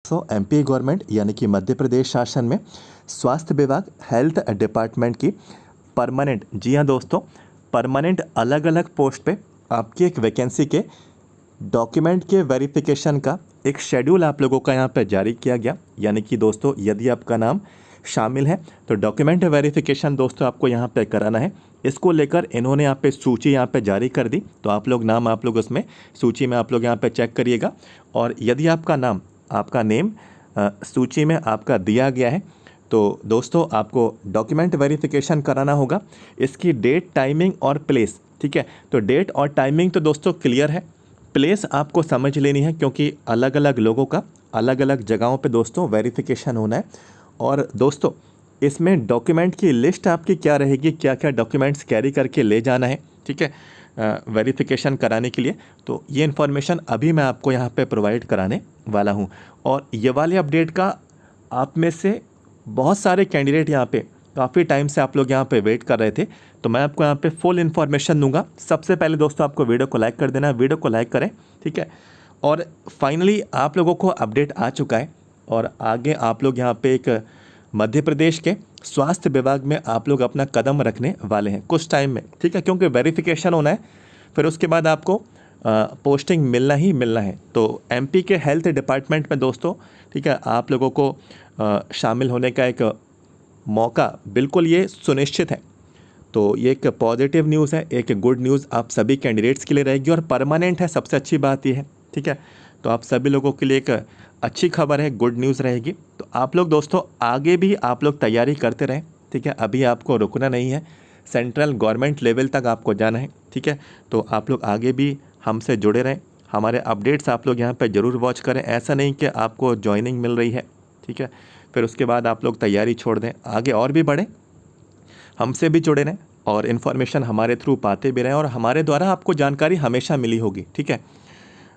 MP government यानी कि मध्य प्रदेश शासन में स्वास्थ्य विभाग हेल्थ डिपार्टमेंट की परमानेंट, जी हाँ दोस्तों, परमानेंट अलग अलग पोस्ट पे आपकी एक वैकेंसी के डॉक्यूमेंट के वेरिफिकेशन का एक शेड्यूल आप लोगों का यहाँ पे जारी किया गया। यानी कि दोस्तों यदि आपका नाम शामिल है तो डॉक्यूमेंट वेरिफिकेशन दोस्तों आपको यहाँ पे कराना है। इसको लेकर इन्होंने यहाँ पे सूची यहाँ पे जारी कर दी, तो आप लोग नाम आप लोग उसमें सूची में आप लोग यहाँ पे चेक करिएगा। और यदि आपका नाम, आपका नेम सूची में आपका दिया गया है तो दोस्तों आपको डॉक्यूमेंट वेरिफिकेशन कराना होगा। इसकी डेट, टाइमिंग और प्लेस, ठीक है। तो डेट और टाइमिंग तो दोस्तों क्लियर है, प्लेस आपको समझ लेनी है क्योंकि अलग अलग लोगों का अलग अलग जगहों पे दोस्तों वेरिफिकेशन होना है। और दोस्तों इसमें डॉक्यूमेंट की लिस्ट आपकी क्या रहेगी, क्या क्या डॉक्यूमेंट्स कैरी करके ले जाना है, ठीक है, वेरिफिकेशन कराने के लिए, तो ये इन्फॉर्मेशन अभी मैं आपको यहाँ पे प्रोवाइड कराने वाला हूँ। और ये वाले अपडेट का आप में से बहुत सारे कैंडिडेट यहाँ पे काफ़ी टाइम से आप लोग यहाँ पे वेट कर रहे थे, तो मैं आपको यहाँ पे फुल इन्फॉर्मेशन दूंगा। सबसे पहले दोस्तों आपको वीडियो को लाइक कर देना है, वीडियो को लाइक करें, ठीक है। और फाइनली आप लोगों को अपडेट आ चुका है और आगे आप लोग यहाँ पे एक मध्य प्रदेश के स्वास्थ्य विभाग में आप लोग अपना कदम रखने वाले हैं कुछ टाइम में, ठीक है, क्योंकि वेरिफिकेशन होना है, फिर उसके बाद आपको पोस्टिंग मिलना ही मिलना है। तो एमपी के हेल्थ डिपार्टमेंट में दोस्तों, ठीक है, आप लोगों को शामिल होने का एक मौका बिल्कुल ये सुनिश्चित है। तो ये एक पॉजिटिव न्यूज़ है, एक गुड न्यूज़ आप सभी कैंडिडेट्स के लिए रहेगी और परमानेंट है, सबसे अच्छी बात ये है, ठीक है। तो आप सभी लोगों के लिए एक अच्छी खबर है, गुड न्यूज़ रहेगी। तो आप लोग दोस्तों आगे भी आप लोग तैयारी करते रहें, ठीक है, अभी आपको रुकना नहीं है, सेंट्रल गवर्नमेंट लेवल तक आपको जाना है, ठीक है। तो आप लोग आगे भी हमसे जुड़े रहें, हमारे अपडेट्स आप लोग यहाँ पे ज़रूर वॉच करें। ऐसा नहीं कि आपको ज्वाइनिंग मिल रही है, ठीक है, फिर उसके बाद आप लोग तैयारी छोड़ दें, आगे और भी बढ़ें, हमसे भी जुड़े रहें और इन्फॉर्मेशन हमारे थ्रू पाते भी रहें और हमारे द्वारा आपको जानकारी हमेशा मिली होगी, ठीक है।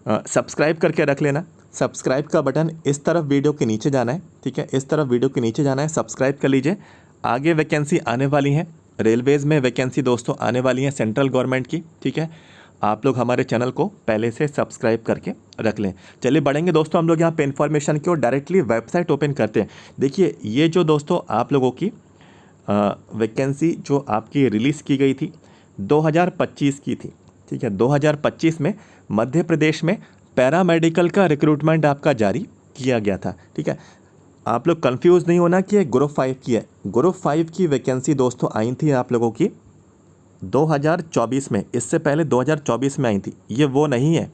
सब्सक्राइब करके रख लेना, सब्सक्राइब का बटन इस तरफ वीडियो के नीचे जाना है, ठीक है, इस तरफ वीडियो के नीचे जाना है, सब्सक्राइब कर लीजिए। आगे वैकेंसी आने वाली हैं, रेलवेज़ में वैकेंसी दोस्तों आने वाली हैं सेंट्रल गवर्नमेंट की, ठीक है। आप लोग हमारे चैनल को पहले से सब्सक्राइब करके रख लें। चलिए बढ़ेंगे दोस्तों हम लोग यहाँ पे इन्फॉर्मेशन की और डायरेक्टली वेबसाइट ओपन करते हैं। देखिए ये जो दोस्तों आप लोगों की वैकेंसी जो आपकी रिलीज़ की गई थी 2025 की थी, ठीक है, 2025 में मध्य प्रदेश में पैरामेडिकल का रिक्रूटमेंट आपका जारी किया गया था, ठीक है। आप लोग कंफ्यूज नहीं होना कि ग्रुप 5 की है, ग्रुप 5 की वैकेंसी दोस्तों आई थी आप लोगों की 2024 में, इससे पहले 2024 में आई थी, ये वो नहीं है।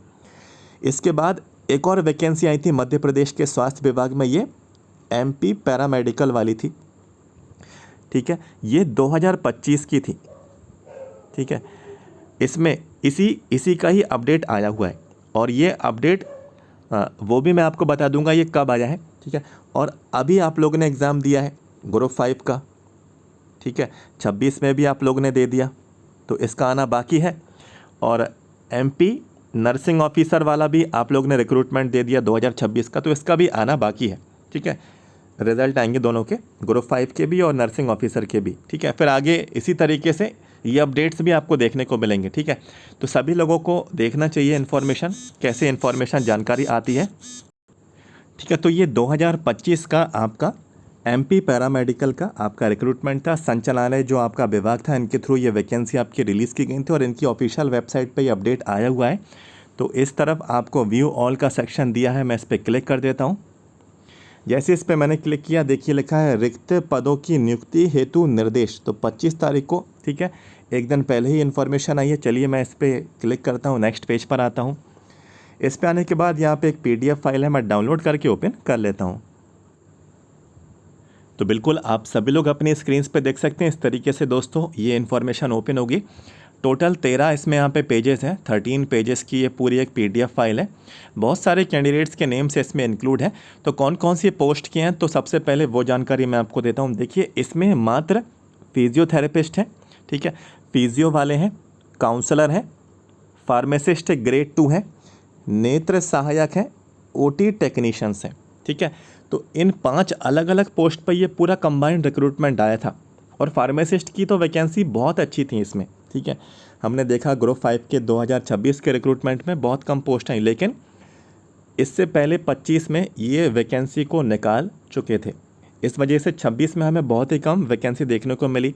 इसके बाद एक और वैकेंसी आई थी मध्य प्रदेश के स्वास्थ्य विभाग में, ये एमपी पैरामेडिकल वाली थी, ठीक है, ये 2025 की थी, ठीक है। इसमें इसी का ही अपडेट आया हुआ है और ये अपडेट वो भी मैं आपको बता दूंगा ये कब आया है, ठीक है। और अभी आप लोगों ने एग्ज़ाम दिया है ग्रुप 5 का, ठीक है, 26 में भी आप लोगों ने दे दिया, तो इसका आना बाकी है। और एमपी नर्सिंग ऑफिसर वाला भी आप लोग ने रिक्रूटमेंट दे दिया 2026 का, तो इसका भी आना बाकी है, ठीक है। रिजल्ट आएंगे दोनों के, ग्रुप 5 के भी और नर्सिंग ऑफिसर के भी, ठीक है। फिर आगे इसी तरीके से ये अपडेट्स भी आपको देखने को मिलेंगे, ठीक है। तो सभी लोगों को देखना चाहिए इन्फॉर्मेशन, कैसे इन्फॉर्मेशन जानकारी आती है, ठीक है। तो ये 2025 का आपका एमपी पैरामेडिकल का आपका रिक्रूटमेंट था, संचालनालय जो आपका विभाग था इनके थ्रू ये वैकेंसी आपकी रिलीज़ की गई थी और इनकी ऑफिशियल वेबसाइट पे ये अपडेट आया हुआ है। तो इस तरफ आपको व्यू ऑल का सेक्शन दिया है, मैं इस पर क्लिक कर देता हूँ। जैसे इस पर मैंने क्लिक किया, देखिए लिखा है रिक्त पदों की नियुक्ति हेतु निर्देश, तो 25 तारीख को, ठीक है, एक दिन पहले ही इन्फॉर्मेशन आई है। चलिए मैं इस पर क्लिक करता हूँ, नेक्स्ट पेज पर आता हूँ। इस पर आने के बाद यहाँ पे एक PDF फाइल है, मैं डाउनलोड करके ओपन कर लेता हूँ। तो बिल्कुल आप सभी लोग अपनी स्क्रीन पे देख सकते हैं, इस तरीके से दोस्तों ये इन्फॉर्मेशन ओपन होगी। टोटल 13 इसमें यहाँ पे पेजेस हैं, 13 पेजेस की ये पूरी एक PDF फाइल है। बहुत सारे कैंडिडेट्स के नेम्स इसमें इंक्लूड हैं। तो कौन कौन सी पोस्ट किए हैं, तो सबसे पहले वो जानकारी मैं आपको देता हूँ। देखिए इसमें मात्र फिजियोथेरेपिस्ट हैं, ठीक है, फिजियो वाले हैं, काउंसलर हैं, फार्मासिस्ट ग्रेड 2 हैं, नेत्र सहायक हैं, OT टेक्नीशियंस हैं, ठीक है। तो इन 5 अलग अलग पोस्ट पर ये पूरा कंबाइंड रिक्रूटमेंट आया था और फार्मासिस्ट की तो वैकेंसी बहुत अच्छी थी इसमें, ठीक है। हमने देखा ग्रुप 5 के 2026 के रिक्रूटमेंट में बहुत कम पोस्ट आई, लेकिन इससे पहले 25 में ये वैकेंसी को निकाल चुके थे। इस वजह से 26 में हमें बहुत ही कम वैकेंसी देखने को मिली।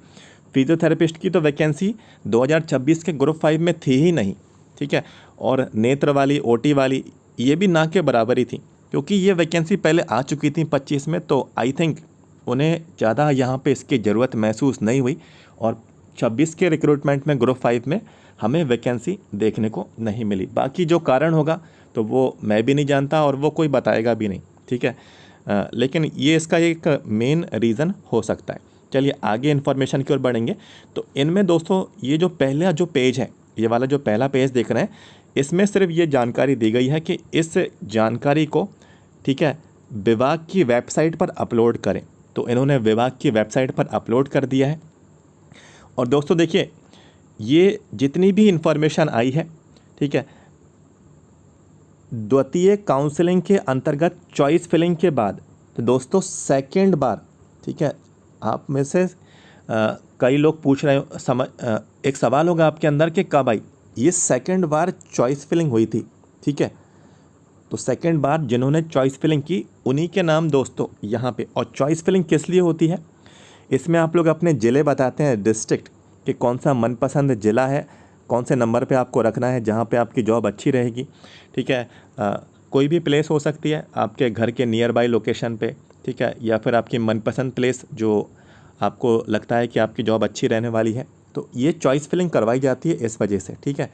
फिजियोथेरेपिस्ट की तो वैकेंसी 2026 के ग्रुप 5 में थी ही नहीं, ठीक है। और नेत्र वाली, ओटी वाली, ये भी ना के बराबर ही थी, क्योंकि ये वैकेंसी पहले आ चुकी थी 25 में, तो आई थिंक उन्हें ज़्यादा यहाँ पे इसकी ज़रूरत महसूस नहीं हुई। और 26 के रिक्रूटमेंट में ग्रुप 5 में हमें वैकेंसी देखने को नहीं मिली। बाकी जो कारण होगा तो वो मैं भी नहीं जानता और वो कोई बताएगा भी नहीं, ठीक है। लेकिन ये इसका एक मेन रीज़न हो सकता है। चलिए आगे इन्फॉर्मेशन की ओर बढ़ेंगे। तो इनमें दोस्तों ये जो पहला जो पेज है, ये वाला जो पहला पेज देख रहे हैं, इसमें सिर्फ ये जानकारी दी गई है कि इस जानकारी को, ठीक है, विभाग की वेबसाइट पर अपलोड करें। तो इन्होंने विभाग की वेबसाइट पर अपलोड कर दिया है। और दोस्तों देखिए, ये जितनी भी इन्फॉर्मेशन आई है, ठीक है, द्वितीय काउंसलिंग के अंतर्गत चॉइस फिलिंग के बाद, तो दोस्तों सेकंड बार, ठीक है, आप में से कई लोग पूछ रहे हो, एक सवाल होगा आपके अंदर कि कब आई। ये सेकंड बार चॉइस फिलिंग हुई थी, ठीक है। तो सेकंड बार जिन्होंने चॉइस फिलिंग की उन्हीं के नाम दोस्तों यहाँ पे। और चॉइस फिलिंग किस लिए होती है, इसमें आप लोग अपने ज़िले बताते हैं, डिस्ट्रिक्ट, कि कौन सा मनपसंद ज़िला है, कौन से नंबर पे आपको रखना है जहाँ पे आपकी जॉब अच्छी रहेगी, ठीक है। कोई भी प्लेस हो सकती है आपके घर के नियर बाई लोकेशन पे, ठीक है, या फिर आपकी मनपसंद प्लेस जो आपको लगता है कि आपकी जॉब अच्छी रहने वाली है। तो ये चॉइस फिलिंग करवाई जाती है इस वजह से, ठीक है।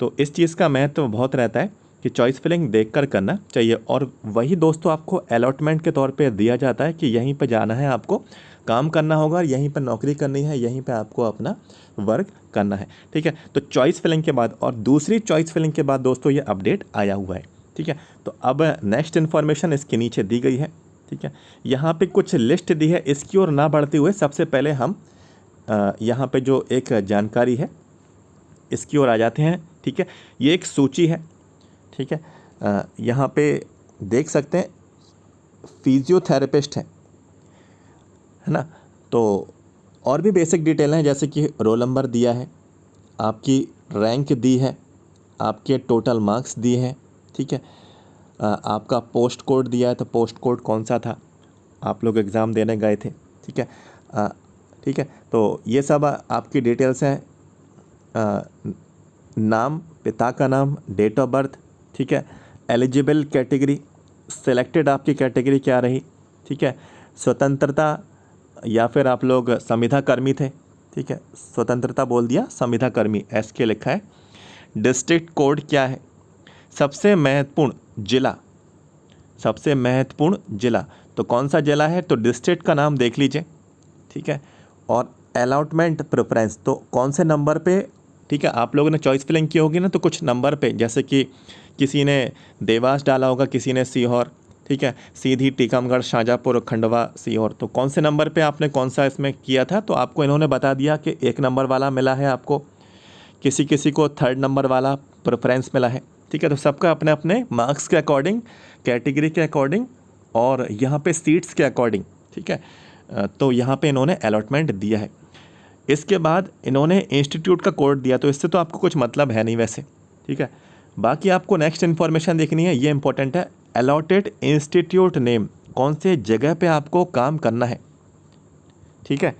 तो इस चीज़ का महत्व बहुत रहता है कि चॉइस फिलिंग देखकर करना चाहिए। और वही दोस्तों आपको अलॉटमेंट के तौर पे दिया जाता है कि यहीं पे जाना है, आपको काम करना होगा, यहीं पर नौकरी करनी है, यहीं पे आपको अपना वर्क करना है, ठीक है। तो चॉइस फिलिंग के बाद और दूसरी चॉइस फिलिंग के बाद दोस्तों ये अपडेट आया हुआ है, ठीक है। तो अब नेक्स्ट इन्फॉर्मेशन इसके नीचे दी गई है, ठीक है। यहाँ पे कुछ लिस्ट दी है, इसकी ओर ना बढ़ते हुए सबसे पहले हम यहाँ पे जो एक जानकारी है इसकी ओर आ जाते हैं, ठीक है। ये एक सूची है, ठीक है। यहाँ पे देख सकते हैं फिजियोथेरेपिस्ट है ना। तो और भी बेसिक डिटेल हैं, जैसे कि रोल नंबर दिया है, आपकी रैंक दी है, आपके टोटल मार्क्स दिए हैं, ठीक है। आपका पोस्ट कोड दिया है, तो पोस्ट कोड कौन सा था, आप लोग एग्ज़ाम देने गए थे, ठीक है। ठीक है, तो ये सब आपकी डिटेल्स हैं। नाम, पिता का नाम, डेट ऑफ बर्थ, ठीक है। एलिजिबल कैटेगरी, सिलेक्टेड आपकी कैटेगरी क्या रही, ठीक है। स्वतंत्रता या फिर आप लोग संविदा कर्मी थे, ठीक है, स्वतंत्रता बोल दिया, संविदा कर्मी एस के लिखा है। डिस्ट्रिक्ट कोड क्या है, सबसे महत्वपूर्ण जिला, सबसे महत्वपूर्ण जिला, तो कौन सा जिला है, तो डिस्ट्रिक्ट का नाम देख लीजिए, ठीक है। और अलॉटमेंट प्रेफरेंस, तो कौन से नंबर पे, ठीक है, आप लोगों ने चॉइस फिलिंग की होगी ना, तो कुछ नंबर पे, जैसे कि किसी ने देवास डाला होगा, किसी ने सीहोर, ठीक है, सीधी टीकमगढ़, शाहजहाँपुर, खंडवा, सीहोर, तो कौन से नंबर पे आपने कौन सा इसमें किया था, तो आपको इन्होंने बता दिया कि 1 नंबर वाला मिला है आपको, किसी किसी को 3rd नंबर वाला प्रेफरेंस मिला है, ठीक है। तो सबका अपने अपने मार्क्स के अकॉर्डिंग, कैटेगरी के अकॉर्डिंग और यहाँ पे सीट्स के अकॉर्डिंग, ठीक है, तो यहाँ पे इन्होंने अलॉटमेंट दिया है। इसके बाद इन्होंने इंस्टीट्यूट का कोड दिया, तो इससे तो आपको कुछ मतलब है नहीं वैसे, ठीक है। बाकी आपको नेक्स्ट इन्फॉर्मेशन देखनी है, ये इंपॉर्टेंट है, अलॉटेड इंस्टीट्यूट नेम, कौन से जगह पे आपको काम करना है, ठीक है।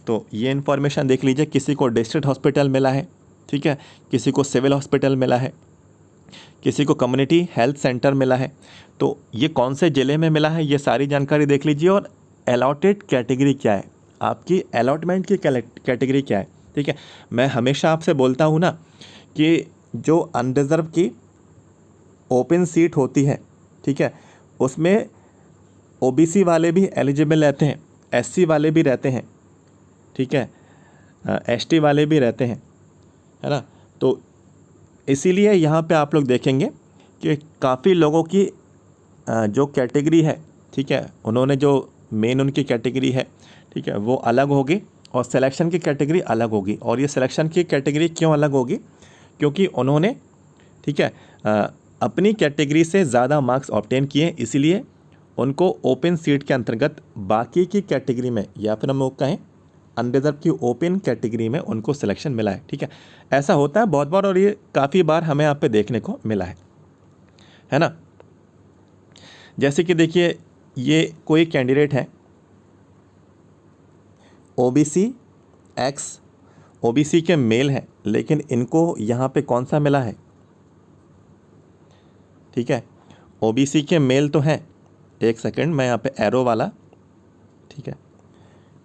तो ये इन्फॉर्मेशन देख लीजिए, किसी को डिस्ट्रिक्ट हॉस्पिटल मिला है, ठीक है, किसी को सिविल हॉस्पिटल मिला है, किसी को कम्युनिटी हेल्थ सेंटर मिला है, तो ये कौन से ज़िले में मिला है, ये सारी जानकारी देख लीजिए। और अलॉटेड कैटेगरी क्या है, आपकी अलॉटमेंट की कैटेगरी क्या है, ठीक है। मैं हमेशा आपसे बोलता हूँ ना कि जो अनरिजर्व की ओपन सीट होती है, ठीक है, उसमें ओबीसी वाले भी एलिजिबल रहते हैं, एससी वाले भी रहते हैं, ठीक है, एसटी वाले भी रहते हैं, है ना। तो इसीलिए यहाँ पे आप लोग देखेंगे कि काफ़ी लोगों की जो कैटेगरी है, ठीक है, उन्होंने जो मेन उनकी कैटेगरी है, ठीक है, वो अलग होगी और सिलेक्शन की कैटेगरी अलग होगी। और ये सिलेक्शन की कैटेगरी क्यों अलग होगी, क्योंकि उन्होंने, ठीक है, अपनी कैटेगरी से ज़्यादा मार्क्स ऑब्टेन किए, इसीलिए उनको ओपन सीट के अंतर्गत बाकी की कैटेगरी में, या फिर हम लोग कहें अनरिजर्व की ओपन कैटेगरी में उनको सिलेक्शन मिला है, ठीक है। ऐसा होता है बहुत बार और ये काफ़ी बार हमें यहाँ पे देखने को मिला है ना। जैसे कि देखिए ये कोई कैंडिडेट है ओबीसी एक्स, ओबीसी के मेल हैं, लेकिन इनको यहाँ पे कौन सा मिला है, ठीक है, ओबीसी के मेल तो हैं, एक सेकंड मैं यहाँ पे एरो वाला, ठीक है,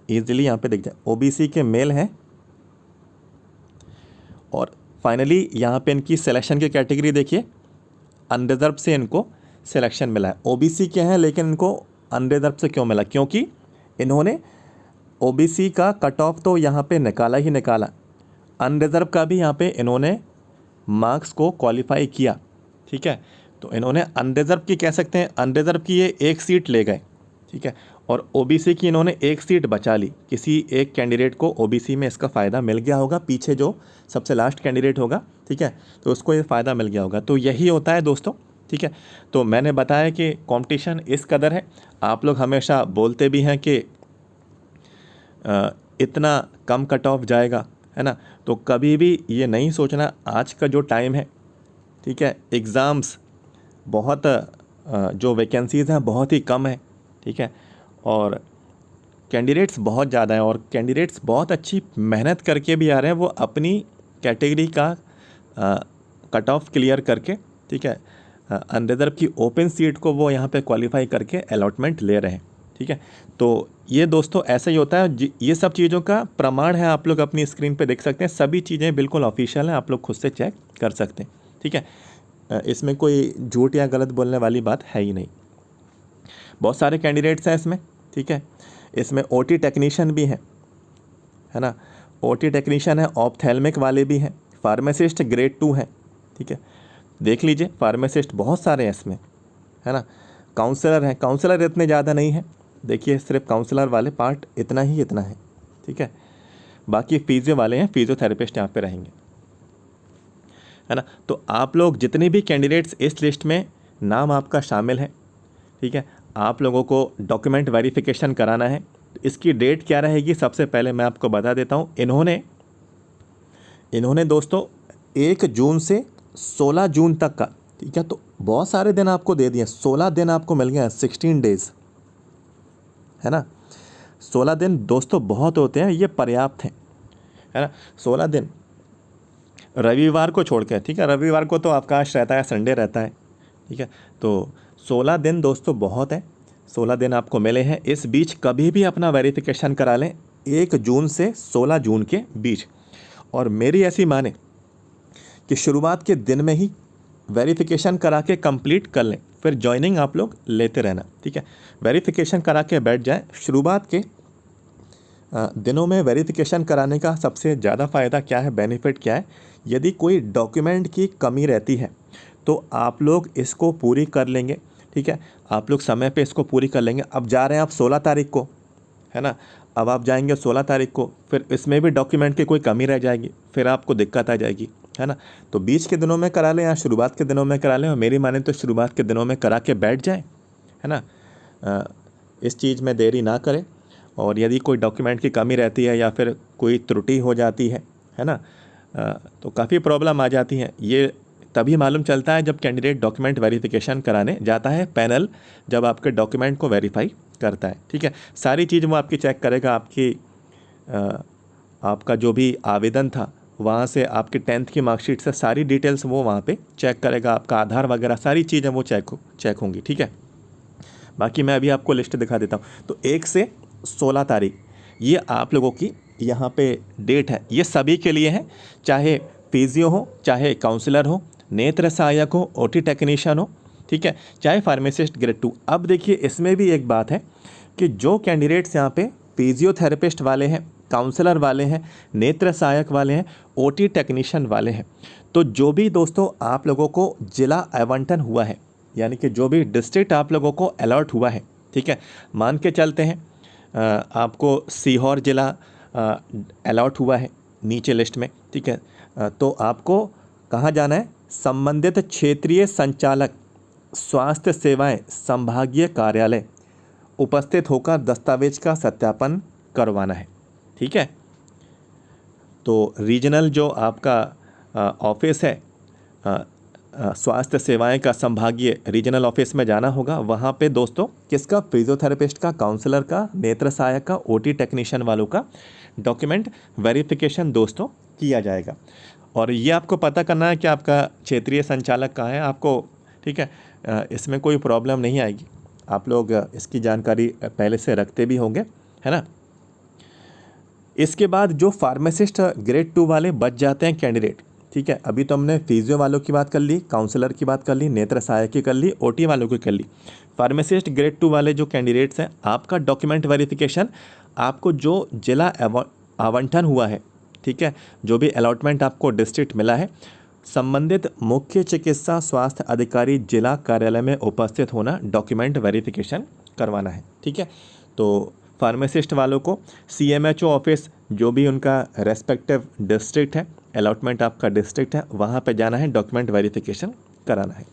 ईजिली यहाँ पे दिख जाए, ओबीसी के मेल हैं और फाइनली यहाँ पे इनकी सिलेक्शन की कैटेगरी देखिए, अनरिजर्व से इनको सिलेक्शन मिला है। ओबीसी के हैं लेकिन इनको अनरिजर्व से क्यों मिला, क्योंकि इन्होंने ओबीसी का कट ऑफ तो यहाँ पे निकाला ही निकाला, अनरिजर्व का भी यहाँ पे इन्होंने मार्क्स को क्वालिफाई किया, ठीक है, तो इन्होंने अनरिजर्व की कह सकते हैं, अनरिजर्व की ये एक सीट ले गए, ठीक है, और ओबीसी की इन्होंने एक सीट बचा ली, किसी एक कैंडिडेट को ओबीसी में इसका फ़ायदा मिल गया होगा, पीछे जो सबसे लास्ट कैंडिडेट होगा, ठीक है, तो उसको ये फ़ायदा मिल गया होगा। तो यही होता है दोस्तों, ठीक है। तो मैंने बताया कि कंपटीशन इस कदर है, आप लोग हमेशा बोलते भी हैं कि इतना कम कट ऑफ जाएगा, है ना, तो कभी भी ये नहीं सोचना, आज का जो टाइम है, ठीक है, एग्ज़ाम्स बहुत जो वैकेंसीज़ हैं बहुत ही कम है, ठीक है, और कैंडिडेट्स बहुत ज़्यादा हैं और कैंडिडेट्स बहुत अच्छी मेहनत करके भी आ रहे हैं, वो अपनी कैटेगरी का कट ऑफ क्लियर करके, ठीक है, अनरिजर्व की ओपन सीट को वो यहाँ पे क्वालिफाई करके अलॉटमेंट ले रहे हैं, ठीक है। तो ये दोस्तों ऐसा ही होता है, ये सब चीज़ों का प्रमाण है, आप लोग अपनी स्क्रीन पे देख सकते हैं, सभी चीज़ें बिल्कुल ऑफिशियल हैं, आप लोग खुद से चेक कर सकते हैं, ठीक है, इसमें कोई झूठ या गलत बोलने वाली बात है ही नहीं। बहुत सारे कैंडिडेट्स हैं इसमें, ठीक है, इसमें ओटी टेक्नीशियन भी हैं, है ना, ओटी टेक्नीशियन है, ऑप्थेल्मिक वाले भी हैं, फार्मासिस्ट ग्रेड 2 हैं, ठीक है, देख लीजिए फार्मासिस्ट बहुत सारे हैं इसमें, है ना, काउंसलर हैं, काउंसलर इतने ज़्यादा नहीं है, देखिए सिर्फ काउंसलर वाले पार्ट इतना है, ठीक है, बाकी फिजियो वाले हैं, फिजियोथेरेपिस्ट यहाँ पे रहेंगे, है ना। तो आप लोग जितने भी कैंडिडेट्स इस लिस्ट में नाम आपका शामिल है, ठीक है, आप लोगों को डॉक्यूमेंट वेरिफिकेशन कराना है। तो इसकी डेट क्या रहेगी, सबसे पहले मैं आपको बता देता हूँ, इन्होंने दोस्तों 1 जून से 16 जून तक का, ठीक है, तो बहुत सारे दिन आपको दे दिए, 16 दिन आपको मिल गए हैं, 16 डेज़, है ना, 16 दिन दोस्तों बहुत होते हैं, ये पर्याप्त हैं, है ना, 16 दिन रविवार को छोड़ के, ठीक है, रविवार को तो अवकाश रहता है, संडे रहता है, ठीक है, तो 16 दिन दोस्तों बहुत है, 16 दिन आपको मिले हैं, इस बीच कभी भी अपना वेरिफिकेशन करा लें 1 जून से 16 जून के बीच, और मेरी ऐसी माने कि शुरुआत के दिन में ही वेरिफिकेशन करा के कंप्लीट कर लें, फिर ज्वाइनिंग आप लोग लेते रहना, ठीक है, वेरिफिकेशन करा के बैठ जाए, शुरुआत के दिनों में वेरिफिकेशन कराने का सबसे ज़्यादा फ़ायदा क्या है, बेनिफिट क्या है, यदि कोई डॉक्यूमेंट की कमी रहती है तो आप लोग इसको पूरी कर लेंगे, ठीक है, आप लोग समय पे इसको पूरी कर लेंगे। अब जा रहे हैं आप 16 तारीख को, है ना, अब आप जाएंगे 16 तारीख को, फिर इसमें भी डॉक्यूमेंट की कोई कमी रह जाएगी, फिर आपको दिक्कत आ जाएगी, है ना, तो बीच के दिनों में करा लें या शुरुआत के दिनों में करा लें, और मेरी माने तो शुरुआत के दिनों में करा के बैठ जाएँ, है ना, इस चीज़ में देरी ना करें, और यदि कोई डॉक्यूमेंट की कमी रहती है या फिर कोई त्रुटि हो जाती है ना, तो काफ़ी प्रॉब्लम आ जाती है। ये तभी मालूम चलता है जब कैंडिडेट डॉक्यूमेंट वेरिफिकेशन कराने जाता है, पैनल जब आपके डॉक्यूमेंट को वेरीफाई करता है, ठीक है, सारी चीज़ वो आपकी चेक करेगा, आपका जो भी आवेदन था वहाँ से आपकी 10th की मार्कशीट से सारी डिटेल्स वो वहाँ पे चेक करेगा, आपका आधार वगैरह सारी चीज़ें वो चेक होंगी, ठीक है। बाकी मैं अभी आपको लिस्ट दिखा देता हूँ, तो 1 से 16 तारीख ये आप लोगों की यहाँ पे डेट है, ये सभी के लिए है, चाहे फिजियो हो, चाहे काउंसलर हो, नेत्र सहायक हो, ओटी टेक्नीशियन हो, ठीक है, चाहे फार्मासिस्ट ग्रेड 2। अब देखिए इसमें भी एक बात है कि जो कैंडिडेट्स यहाँ पे फिजियोथेरेपिस्ट वाले हैं, काउंसलर वाले हैं, नेत्र सहायक वाले हैं, ओटी टेक्नीशियन वाले हैं, तो जो भी दोस्तों आप लोगों को जिला आवंटन हुआ है, यानी कि जो भी डिस्ट्रिक्ट आप लोगों को अलॉट हुआ है, ठीक है, मान के चलते हैं आपको सीहोर जिला अलॉट हुआ है नीचे लिस्ट में, ठीक है, तो आपको कहाँ जाना है, संबंधित क्षेत्रीय संचालक स्वास्थ्य सेवाएं संभागीय कार्यालय उपस्थित होकर दस्तावेज का सत्यापन करवाना है, ठीक है। तो रीजनल जो आपका ऑफिस है स्वास्थ्य सेवाएं का संभागीय रीजनल ऑफिस में जाना होगा। वहाँ पे दोस्तों किसका, फिजियोथेरेपिस्ट का, काउंसलर का, नेत्र सहायक का, ओटी टेक्नीशियन वालों का डॉक्यूमेंट वेरिफिकेशन दोस्तों किया जाएगा। और ये आपको पता करना है कि आपका क्षेत्रीय संचालक कहाँ है आपको, ठीक है। इसमें कोई प्रॉब्लम नहीं आएगी, आप लोग इसकी जानकारी पहले से रखते भी होंगे, है ना। इसके बाद जो फार्मासिस्ट ग्रेड 2 वाले बच जाते हैं कैंडिडेट, ठीक है। अभी तो हमने फिजियो वालों की बात कर ली, काउंसलर की बात कर ली, नेत्र सहायक की कर ली, ओटी वालों की कर ली। फार्मासिस्ट ग्रेड 2 वाले जो कैंडिडेट्स हैं, आपका डॉक्यूमेंट वेरिफिकेशन, आपको जो जिला आवंटन हुआ है, ठीक है, जो भी अलॉटमेंट आपको डिस्ट्रिक्ट मिला है, संबंधित मुख्य चिकित्सा स्वास्थ्य अधिकारी जिला कार्यालय में उपस्थित होना, डॉक्यूमेंट वेरिफिकेशन करवाना है, ठीक है। तो फार्मासिस्ट वालों को सीएमएचओ ऑफिस, जो भी उनका रेस्पेक्टिव डिस्ट्रिक्ट है, अलॉटमेंट आपका डिस्ट्रिक्ट है, वहाँ पे जाना है, डॉक्यूमेंट वेरिफिकेशन कराना है।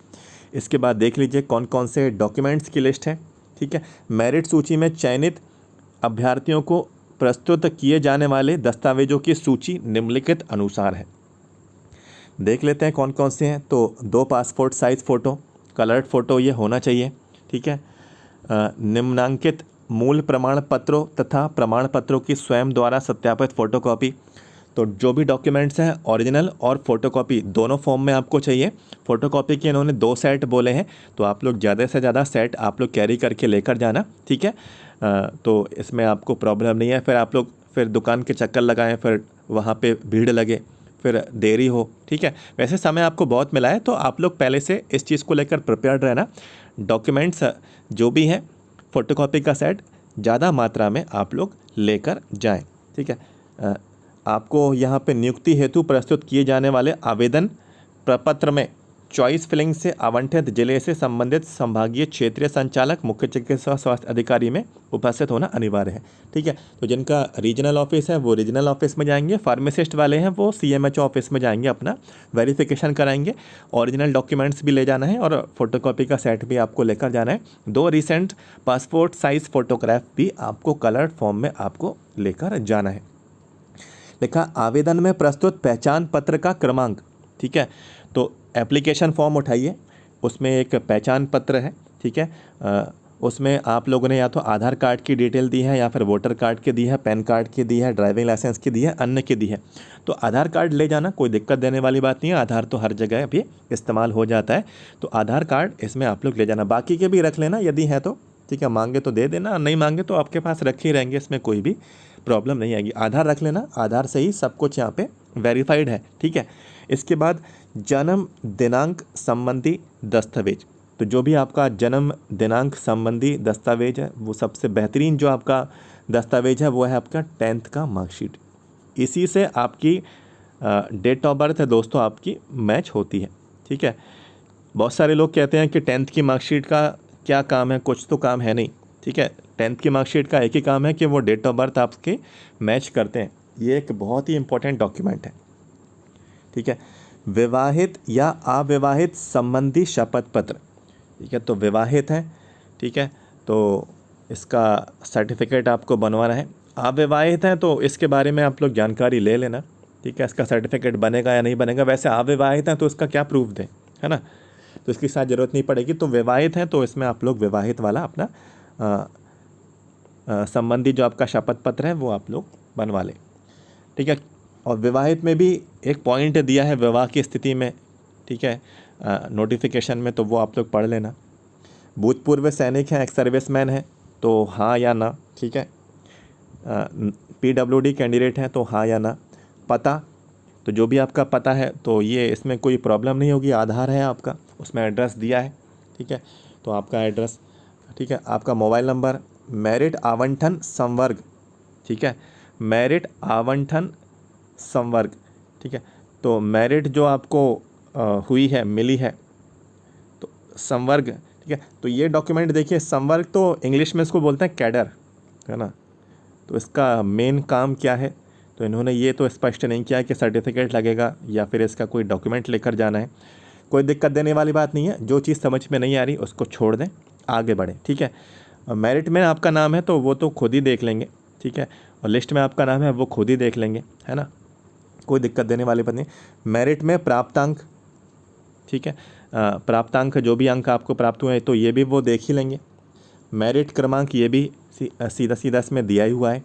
इसके बाद देख लीजिए कौन कौन से डॉक्यूमेंट्स की लिस्ट है, ठीक है। मेरिट सूची में चयनित अभ्यर्थियों को प्रस्तुत किए जाने वाले दस्तावेजों की सूची निम्नलिखित अनुसार है। देख लेते हैं कौन कौन से हैं। तो 2 passport size photo, coloured photo ये होना चाहिए, ठीक है। निम्नांकित मूल प्रमाण पत्रों तथा प्रमाण पत्रों की स्वयं द्वारा सत्यापित फ़ोटोकॉपी। तो जो भी डॉक्यूमेंट्स हैं, ओरिजिनल और फ़ोटोकॉपी दोनों फॉर्म में आपको चाहिए। फ़ोटोकॉपी के इन्होंने 2 सेट बोले हैं, तो आप लोग ज़्यादा से ज़्यादा सेट आप लोग कैरी करके लेकर जाना, ठीक है। तो इसमें आपको प्रॉब्लम नहीं है, फिर आप लोग फिर दुकान के चक्कर लगाएं, फिर वहाँ पे भीड़ लगे, फिर देरी हो, ठीक है। वैसे समय आपको बहुत मिला है, तो आप लोग पहले से इस चीज़ को लेकर प्रिपेयर्ड रहना। डॉक्यूमेंट्स जो भी हैं, फ़ोटोकॉपी का सेट ज़्यादा मात्रा में आप लोग लेकर जाएं, ठीक है। आपको यहाँ पे नियुक्ति हेतु प्रस्तुत किए जाने वाले आवेदन प्रपत्र में चॉइस फिलिंग से आवंटित जिले से संबंधित संभागीय क्षेत्रीय संचालक मुख्य चिकित्सा स्वास्थ्य अधिकारी में उपस्थित होना अनिवार्य है, ठीक है। तो जिनका रीजनल ऑफिस है वो रीजनल ऑफिस में जाएंगे, फार्मासिस्ट वाले हैं वो सीएमएचओ ऑफिस में जाएंगे, अपना वेरिफिकेशन कराएंगे। ओरिजिनल डॉक्यूमेंट्स भी ले जाना है और फोटोकॉपी का सेट भी आपको लेकर जाना है। 2 रिसेंट पासपोर्ट साइज़ फ़ोटोग्राफ भी आपको कलर्ड फॉर्म में आपको लेकर जाना है। लिखा आवेदन में प्रस्तुत पहचान पत्र का क्रमांक, ठीक है। तो एप्लीकेशन फॉर्म उठाइए, उसमें एक पहचान पत्र है, ठीक है। उसमें आप लोगों ने या तो आधार कार्ड की डिटेल दी है, या फिर वोटर कार्ड की दी है, पैन कार्ड की दी है, ड्राइविंग लाइसेंस की दी है, अन्य की दी है। तो आधार कार्ड ले जाना, कोई दिक्कत देने वाली बात नहीं है, आधार तो हर जगह अभी इस्तेमाल हो जाता है, तो आधार कार्ड इसमें आप लोग ले जाना। बाकी के भी रख लेना यदि है तो, ठीक है। मांगे तो दे देना, नहीं मांगे तो आपके पास रखे ही रहेंगे, इसमें कोई भी प्रॉब्लम नहीं आएगी। आधार रख लेना, आधार से ही सब कुछ यहाँ पे वेरीफाइड है, ठीक है। इसके बाद जन्म दिनांक संबंधी दस्तावेज, तो जो भी आपका जन्म दिनांक संबंधी दस्तावेज है, वो सबसे बेहतरीन जो आपका दस्तावेज है वो है आपका 10th का मार्कशीट। इसी से आपकी डेट ऑफ बर्थ है दोस्तों आपकी मैच होती है, ठीक है। बहुत सारे लोग कहते हैं कि 10th की मार्कशीट का क्या काम है, कुछ तो काम है नहीं, ठीक है। 10th की मार्कशीट का एक ही काम है कि वो डेट ऑफ बर्थ आपके मैच करते हैं। ये एक बहुत ही इंपॉर्टेंट डॉक्यूमेंट है, ठीक है। विवाहित या अविवाहित संबंधी शपथ पत्र, ठीक है। तो विवाहित है, ठीक है, तो इसका सर्टिफिकेट आपको बनवाना है। अविवाहित है तो इसके बारे में आप लोग जानकारी ले लेना, ठीक है। इसका सर्टिफिकेट बनेगा या नहीं बनेगा। वैसे अविवाहित हैं तो इसका क्या प्रूफ दें, है ना, तो इसकी साथ ज़रूरत नहीं पड़ेगी। तो विवाहित हैं तो इसमें आप लोग विवाहित वाला अपना संबंधी जो आपका शपथ पत्र है वो आप लोग बनवा लें, ठीक है। और विवाहित में भी एक पॉइंट दिया है विवाह की स्थिति में, ठीक है, नोटिफिकेशन में, तो वो आप लोग पढ़ लेना। भूतपूर्व सैनिक हैं, एक्स सर्विसमैन हैं, तो हाँ या ना, ठीक है। PWD कैंडिडेट हैं तो हाँ या ना। पता, तो जो भी आपका पता है तो ये इसमें कोई प्रॉब्लम नहीं होगी। आधार है आपका, उसमें एड्रेस दिया है, ठीक है, तो आपका एड्रेस, ठीक है। आपका मोबाइल नंबर, मेरिट आवंटन संवर्ग, ठीक है, मेरिट आवंटन संवर्ग, ठीक है। तो मेरिट जो आपको हुई है, मिली है, तो संवर्ग, ठीक है। तो ये डॉक्यूमेंट देखिए, संवर्ग तो इंग्लिश में इसको बोलते हैं कैडर, है ना। तो इसका मेन काम क्या है, तो इन्होंने ये तो स्पष्ट नहीं किया कि सर्टिफिकेट लगेगा या फिर इसका कोई डॉक्यूमेंट लेकर जाना है। कोई दिक्कत देने वाली बात नहीं है, जो चीज़ समझ में नहीं आ रही उसको छोड़ दें, आगे बढ़ें, ठीक है। मेरिट में आपका नाम है तो वो तो खुद ही देख लेंगे, ठीक है। और लिस्ट में आपका नाम है वो खुद ही देख लेंगे, है ना, कोई दिक्कत देने वाली बात नहीं। मेरिट में प्राप्तांक, ठीक है। प्राप्तांक जो भी अंक आपको प्राप्त हुए हैं तो ये भी वो देख ही लेंगे। मेरिट क्रमांक ये भी सीधा सीधा इसमें दिया ही हुआ है।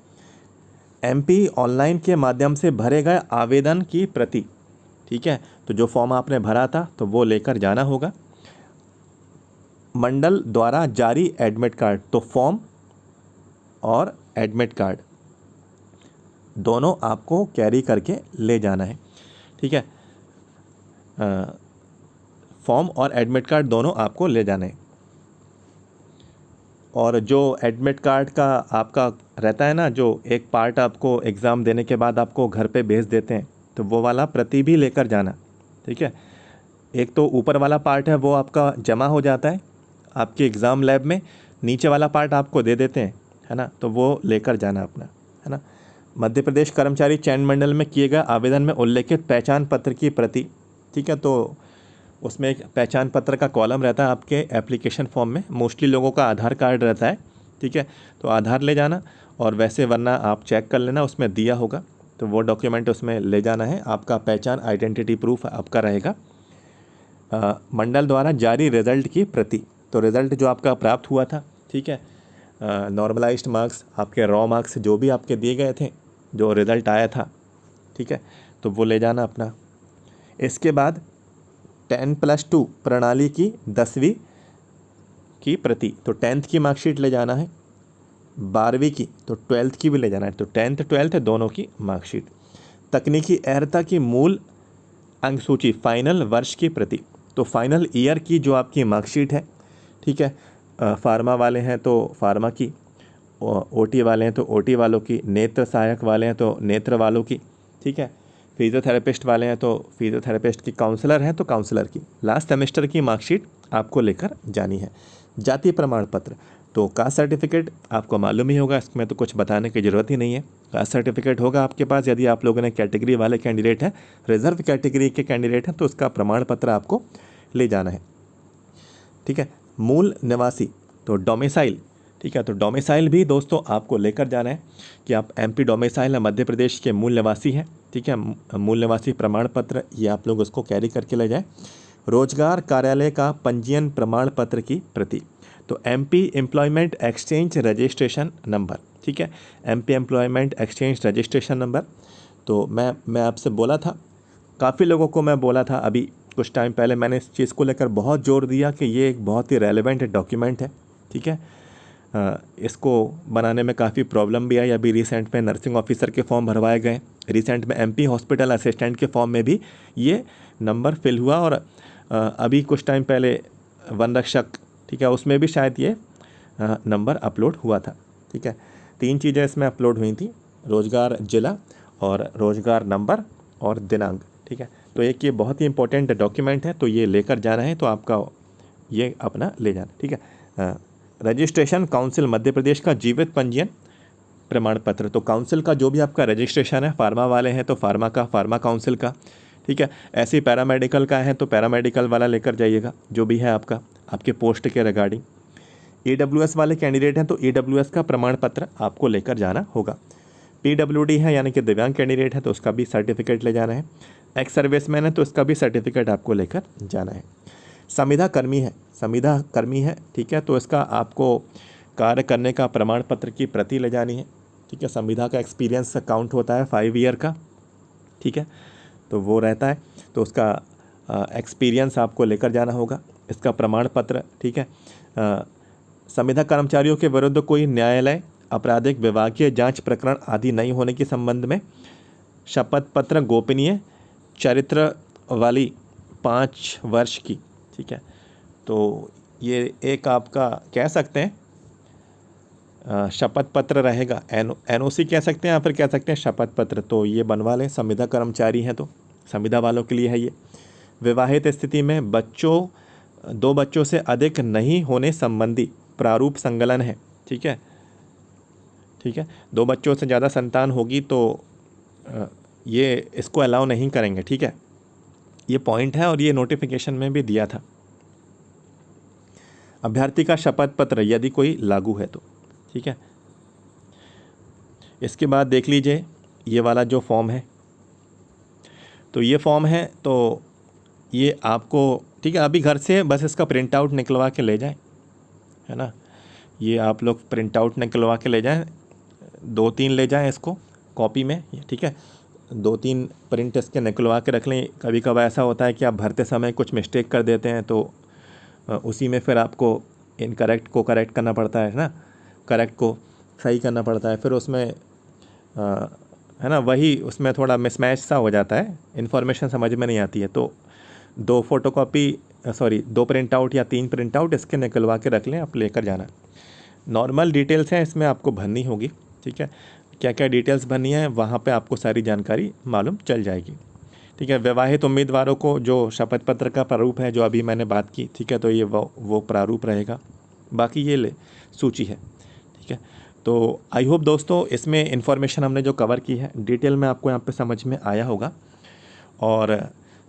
एमपी ऑनलाइन के माध्यम से भरे गए आवेदन की प्रति, ठीक है, तो जो फॉर्म आपने भरा था तो वो लेकर जाना होगा। मंडल द्वारा जारी एडमिट कार्ड, तो फॉर्म और एडमिट कार्ड दोनों आपको कैरी करके ले जाना है, ठीक है। फॉर्म और एडमिट कार्ड दोनों आपको ले जाने हैं। और जो एडमिट कार्ड का आपका रहता है ना, जो एक पार्ट आपको एग्ज़ाम देने के बाद आपको घर पे भेज देते हैं, तो वो वाला प्रति भी लेकर जाना, ठीक है। एक तो ऊपर वाला पार्ट है वो आपका जमा हो जाता है आपके एग्ज़ाम लैब में, नीचे वाला पार्ट आपको दे देते हैं, है ना, तो वो लेकर जाना अपना, है ना। मध्य प्रदेश कर्मचारी चयन मंडल में किए गए आवेदन में उल्लेखित पहचान पत्र की प्रति, ठीक है, तो उसमें एक पहचान पत्र का कॉलम रहता है आपके एप्लीकेशन फॉर्म में। मोस्टली लोगों का आधार कार्ड रहता है, ठीक है, तो आधार ले जाना, और वैसे वरना आप चेक कर लेना उसमें दिया होगा, तो वो डॉक्यूमेंट उसमें ले जाना है। आपका पहचान आइडेंटिटी प्रूफ आपका रहेगा। मंडल द्वारा जारी रिज़ल्ट की प्रति, तो रिज़ल्ट जो आपका प्राप्त हुआ था, ठीक है, नॉर्मलाइज्ड मार्क्स, आपके रॉ मार्क्स जो भी आपके दिए गए थे, जो रिज़ल्ट आया था, ठीक है, तो वो ले जाना अपना। इसके बाद 10+2 प्रणाली की 10वीं की प्रति, तो 10th की मार्कशीट ले जाना है, 12वीं की, तो 12th की भी ले जाना है, तो 10th 12th दोनों की मार्कशीट। तकनीकी अर्हता की मूल अंक सूची फाइनल वर्ष की प्रति, तो फाइनल ईयर की जो आपकी मार्कशीट है, ठीक है, फार्मा वाले हैं तो फार्मा की, ओटी वाले हैं तो ओटी वालों की, नेत्र सहायक वाले हैं तो नेत्र वालों की, ठीक है, फिजियोथेरेपिस्ट वाले हैं तो फिजियोथेरेपिस्ट की, काउंसलर हैं तो काउंसलर की। लास्ट सेमेस्टर की मार्कशीट आपको लेकर जानी है। जाति प्रमाण पत्र, तो कास्ट सर्टिफिकेट आपको मालूम ही होगा, इसमें तो कुछ बताने की ज़रूरत ही नहीं है। कास्ट सर्टिफिकेट होगा आपके पास यदि आप लोगों ने कैटेगरी वाले कैंडिडेट हैं, रिजर्व कैटेगरी के कैंडिडेट हैं तो उसका प्रमाण पत्र आपको ले जाना है, ठीक है। मूल निवासी, तो डोमिसाइल, ठीक है, तो डोमिसाइल भी दोस्तों आपको लेकर जाना है कि आप एमपी डोमिसाइल है, मध्य प्रदेश के मूल निवासी हैं, ठीक है। मूल निवासी प्रमाण पत्र ये आप लोग उसको कैरी करके ले जाएं। रोजगार कार्यालय का पंजीयन प्रमाण पत्र की प्रति, तो MP employment exchange registration number, ठीक है, MP employment exchange registration number. तो मैं आपसे बोला था, काफ़ी लोगों को मैं बोला था अभी कुछ टाइम पहले, मैंने इस चीज़ को लेकर बहुत जोर दिया कि ये एक बहुत ही रेलेवेंट डॉक्यूमेंट है, ठीक है। इसको बनाने में काफ़ी प्रॉब्लम भी आई। अभी रिसेंट में नर्सिंग ऑफिसर के फॉर्म भरवाए गए, रिसेंट में एमपी हॉस्पिटल असिस्टेंट के फॉर्म में भी ये नंबर फिल हुआ, और अभी कुछ टाइम पहले वन रक्षक, ठीक है, उसमें भी शायद ये नंबर अपलोड हुआ था, ठीक है। 3 चीज़ें इसमें अपलोड हुई थी, रोज़गार जिला और रोज़गार नंबर और दिनांक, ठीक है। तो एक ये बहुत ही इंपॉर्टेंट डॉक्यूमेंट है, तो ये लेकर जाना है, तो आपका ये अपना ले जाना, ठीक है। रजिस्ट्रेशन काउंसिल मध्य प्रदेश का जीवित पंजीयन प्रमाण पत्र, तो काउंसिल का जो भी आपका रजिस्ट्रेशन है, फार्मा वाले हैं तो फार्मा का, फार्मा काउंसिल का, ठीक है। ऐसे ही पैरामेडिकल का है तो पैरामेडिकल वाला लेकर जाइएगा, जो भी है आपका आपके पोस्ट के रिगार्डिंग। ईडब्ल्यूएस वाले कैंडिडेट हैं तो ईडब्ल्यूएस का प्रमाण पत्र आपको लेकर जाना होगा। पीडब्ल्यूडी है यानी कि दिव्यांग कैंडिडेट है तो उसका भी सर्टिफिकेट ले जाना है। एक्स सर्विसमैन है तो उसका भी सर्टिफिकेट आपको लेकर जाना है। संविदा कर्मी है, संविदा कर्मी है, ठीक है, तो इसका आपको कार्य करने का प्रमाण पत्र की प्रति ले जानी है, ठीक है। संविदा का एक्सपीरियंस काउंट होता है 5 ईयर का, ठीक है, तो वो रहता है, तो उसका एक्सपीरियंस आपको लेकर जाना होगा, इसका प्रमाण पत्र, ठीक है। संविदा कर्मचारियों के विरुद्ध कोई न्यायालय, आपराधिक, विभागीय जांच प्रकरण आदि नहीं होने के संबंध में शपथ पत्र गोपनीय चरित्र वाली 5 वर्ष की, ठीक है। तो ये एक आपका कह सकते हैं शपथ पत्र रहेगा, एनओसी कह सकते हैं या फिर कह सकते हैं शपथ पत्र, तो ये बनवा लें, संविदा कर्मचारी हैं तो संविदा वालों के लिए है ये। विवाहित स्थिति में 2 बच्चों से अधिक नहीं होने संबंधी प्रारूप संकलन है, ठीक है, ठीक है। 2 बच्चों से ज़्यादा संतान होगी तो ये इसको अलाउ नहीं करेंगे, ठीक है, ये पॉइंट है और ये नोटिफिकेशन में भी दिया था। अभ्यर्थी का शपथ पत्र यदि कोई लागू है तो, ठीक है। इसके बाद देख लीजिए ये वाला जो फॉर्म है, तो ये फॉर्म है तो ये आपको ठीक है, अभी घर से बस इसका प्रिंट आउट निकलवा के ले जाएं, है ना। ये आप लोग प्रिंट आउट निकलवा के ले जाएं, 2-3 ले जाएं इसको कॉपी में, ठीक है। 2-3 प्रिंट इसके निकलवा के रख लें। कभी कभार ऐसा होता है कि आप भरते समय कुछ मिस्टेक कर देते हैं, तो उसी में फिर आपको इनकरेक्ट को करेक्ट करना पड़ता है ना, करेक्ट को सही करना पड़ता है, फिर उसमें है ना, वही उसमें थोड़ा मिसमैच सा हो जाता है, इन्फॉर्मेशन समझ में नहीं आती है। तो 2 प्रिंट आउट या 3 प्रिंट आउट इसके निकलवा के रख लें, आप लेकर जाना। नॉर्मल डिटेल्स हैं इसमें आपको भरनी होगी, ठीक है। क्या क्या डिटेल्स भरनी है वहाँ पे आपको सारी जानकारी मालूम चल जाएगी, ठीक है। विवाहित उम्मीदवारों को जो शपथ पत्र का प्रारूप है, जो अभी मैंने बात की, ठीक है, तो ये वो प्रारूप रहेगा। बाकी ये सूची है, ठीक है। तो आई होप दोस्तों इसमें इन्फॉर्मेशन हमने जो कवर की है डिटेल में आपको यहाँ पे समझ में आया होगा। और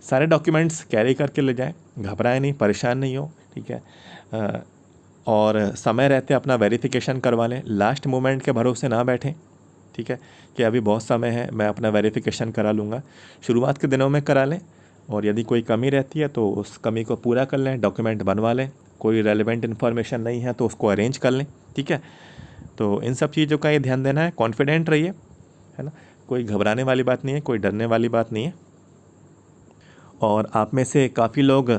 सारे डॉक्यूमेंट्स कैरी करके ले जाएं, घबराएं नहीं, परेशान नहीं हो, ठीक है। और समय रहते अपना वेरिफिकेशन करवा लें, लास्ट मोमेंट के भरोसे ना बैठें, ठीक है, कि अभी बहुत समय है, मैं अपना वेरिफिकेशन करा लूँगा। शुरुआत के दिनों में करा लें, और यदि कोई कमी रहती है तो उस कमी को पूरा कर लें, डॉक्यूमेंट बनवा लें। कोई रेलेवेंट इन्फॉर्मेशन नहीं है तो उसको अरेंज कर लें, ठीक है। तो इन सब चीज़ों का ये ध्यान देना है, कॉन्फिडेंट रहिए, है ना, कोई घबराने वाली बात नहीं है, कोई डरने वाली बात नहीं है। और आप में से काफ़ी लोग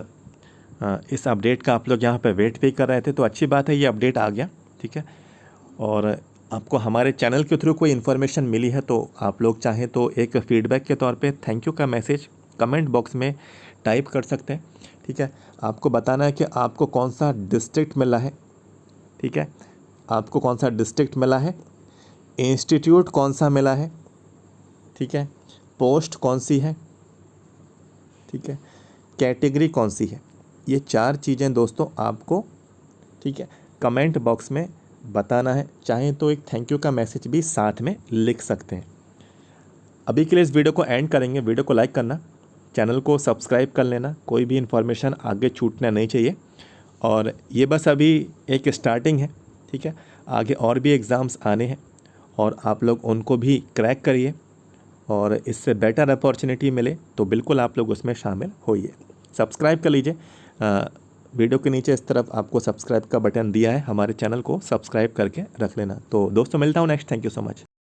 इस अपडेट का आप लोग यहाँ पे वेट भी कर रहे थे, तो अच्छी बात है, ये अपडेट आ गया, ठीक है। और आपको हमारे चैनल के थ्रू कोई इन्फॉर्मेशन मिली है तो आप लोग चाहें तो एक फ़ीडबैक के तौर पे थैंक यू का मैसेज कमेंट बॉक्स में टाइप कर सकते हैं, ठीक है। आपको बताना है कि आपको कौन सा डिस्ट्रिक्ट मिला है, ठीक है, आपको कौन सा डिस्ट्रिक्ट मिला है, इंस्टीट्यूट कौन सा मिला है, ठीक है, पोस्ट कौन सी है, ठीक है, कैटेगरी कौन सी है। ये 4 चीज़ें दोस्तों आपको, ठीक है, कमेंट बॉक्स में बताना है। चाहें तो एक थैंक यू का मैसेज भी साथ में लिख सकते हैं। अभी के लिए इस वीडियो को एंड करेंगे। वीडियो को लाइक करना, चैनल को सब्सक्राइब कर लेना, कोई भी इन्फॉर्मेशन आगे छूटना नहीं चाहिए। और ये बस अभी एक स्टार्टिंग है, ठीक है, आगे और भी एग्ज़ाम्स आने हैं और आप लोग उनको भी क्रैक करिए, और इससे बेटर अपॉर्चुनिटी मिले तो बिल्कुल आप लोग उसमें शामिल होइए। सब्सक्राइब कर लीजिए, वीडियो के नीचे इस तरफ आपको सब्सक्राइब का बटन दिया है, हमारे चैनल को सब्सक्राइब करके रख लेना। तो दोस्तों मिलता हूँ next, thank you so much.